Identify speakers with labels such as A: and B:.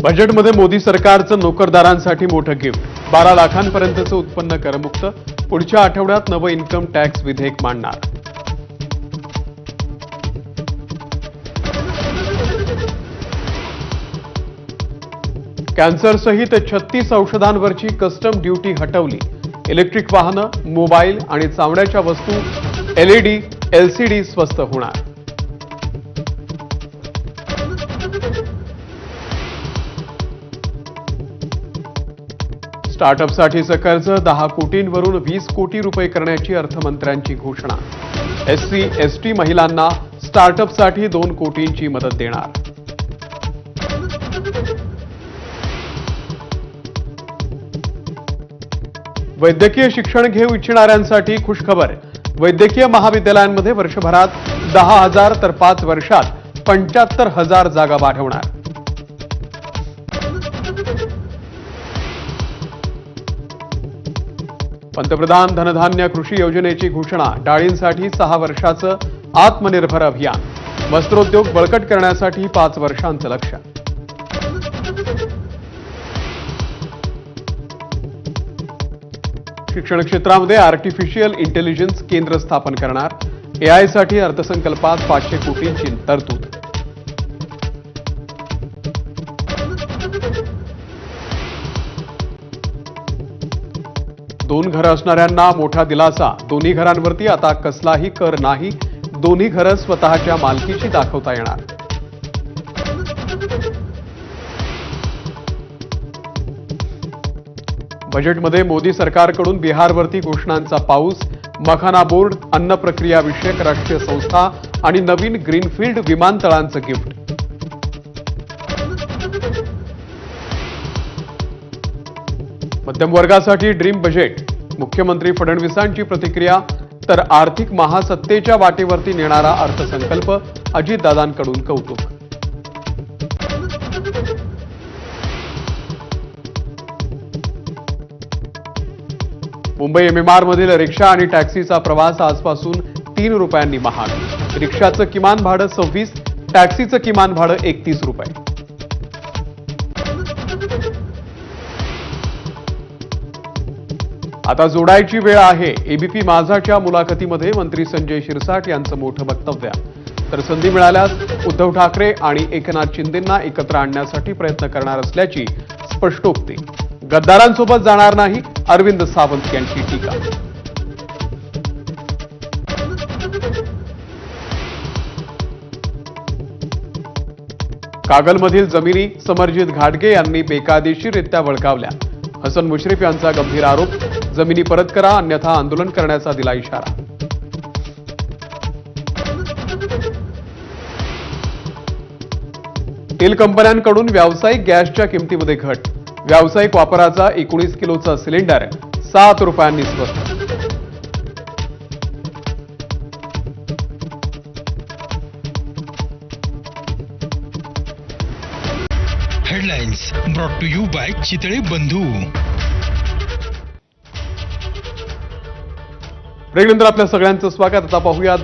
A: बजेटमध्ये मोदी सरकारचं नोकरदारांसाठी मोठं गिफ्ट 12 लाखांपर्यंतचं उत्पन्न करमुक्त पुढच्या आठवड्यात नवं इन्कम टॅक्स विधेयक मांडणार। कॅन्सर सहित 36 औषधांवरची कस्टम ड्युटी हटवली। इलेक्ट्रिक वाहनं, मोबाईल आणि चामड्याच्या वस्तू LED, LCD स्वस्त होणार। स्टार्टअपसाठीचं कर्ज 10 कोटींवरून 20 कोटी रुपये करण्याची अर्थमंत्र्यांची घोषणा। SC, ST महिलांना स्टार्टअपसाठी 2 कोटींची मदत देणार। वैद्यकीय शिक्षण घेऊ इच्छिणाऱ्यांसाठी खुशखबर। वैद्यकीय महाविद्यालयांमध्ये वर्षभरात 10,000 तर 5 वर्षात 75,000 जागा वाढवणार। पंतप्रधान धनधान्य कृषी योजनेची घोषणा। डाळींसाठी 6 वर्षाचं आत्मनिर्भर अभियान। वस्त्रोद्योग बळकट करण्यासाठी 5 वर्षांचं लक्ष्य। शिक्षण क्षेत्रामध्ये आर्टिफिशियल इंटेलिजन्स केंद्र स्थापन करणार। AI साठी अर्थसंकल्पात 500 कोटींची तरतूद। दोन घरं असणाऱ्यांना मोठा दिलासा। दोन्ही घरांवरती आता कसलाही कर नाही। दोन्ही घरं स्वतःच्या मालकीची दाखवता येणार। बजेटमध्ये मोदी सरकारकडून बिहारवरती घोषणांचा पाऊस। मखाना बोर्ड, अन्न प्रक्रिया विषयक राष्ट्रीय संस्था आणि नवीन ग्रीनफील्ड विमानतळांचं गिफ्ट। मध्यम वर्गासाठी ड्रीम बजेट। मुख्यमंत्री फडणवीसांची प्रतिक्रिया। तर आर्थिक महासत्तेच्या वाटेवरती नेणारा अर्थसंकल्प। अजितदादांकडून कौतुक। मुंबई MMR मधील रिक्षा आणि टॅक्सीचा प्रवास आजपासून 3 रुपयांनी महाग। रिक्षाचं किमान भाडं 26, टॅक्सीचं किमान भाडं 31 रुपये। आता जोडायची वेळ आहे। ABP माझाच्या मुलाखतीमध्ये मंत्री संजय शिरसाट यांचं मोठं वक्तव्य। तर संधी मिळाल्यास उद्धव ठाकरे आणि एकनाथ शिंदेंना एकत्र आणण्यासाठी प्रयत्न करणार असल्याची स्पष्टोक्ती। गद्दारांसोबत जाणार नाही, अरविंद सावंत यांची टीका। कागलमधील जमिनी समरजित घाटगे यांनी बेकायदेशीररित्या बळकावल्या। हसन मुश्रीफ यांचा गंभीर आरोप। जमिनी परत करा अन्यथा आंदोलन करण्याचा दिला इशारा। तेल कंपन्यांकडून व्यावसायिक गॅसच्या किमतीमध्ये घट। व्यावसायिक वापराचा 19 किलोचा सिलेंडर 7 रुपयांनी स्वस्त।
B: Headlines brought to you by Chitale Bandhu.
A: ब्रेकनंतर आपल्या सगळ्यांचं स्वागत। आता पाहूयात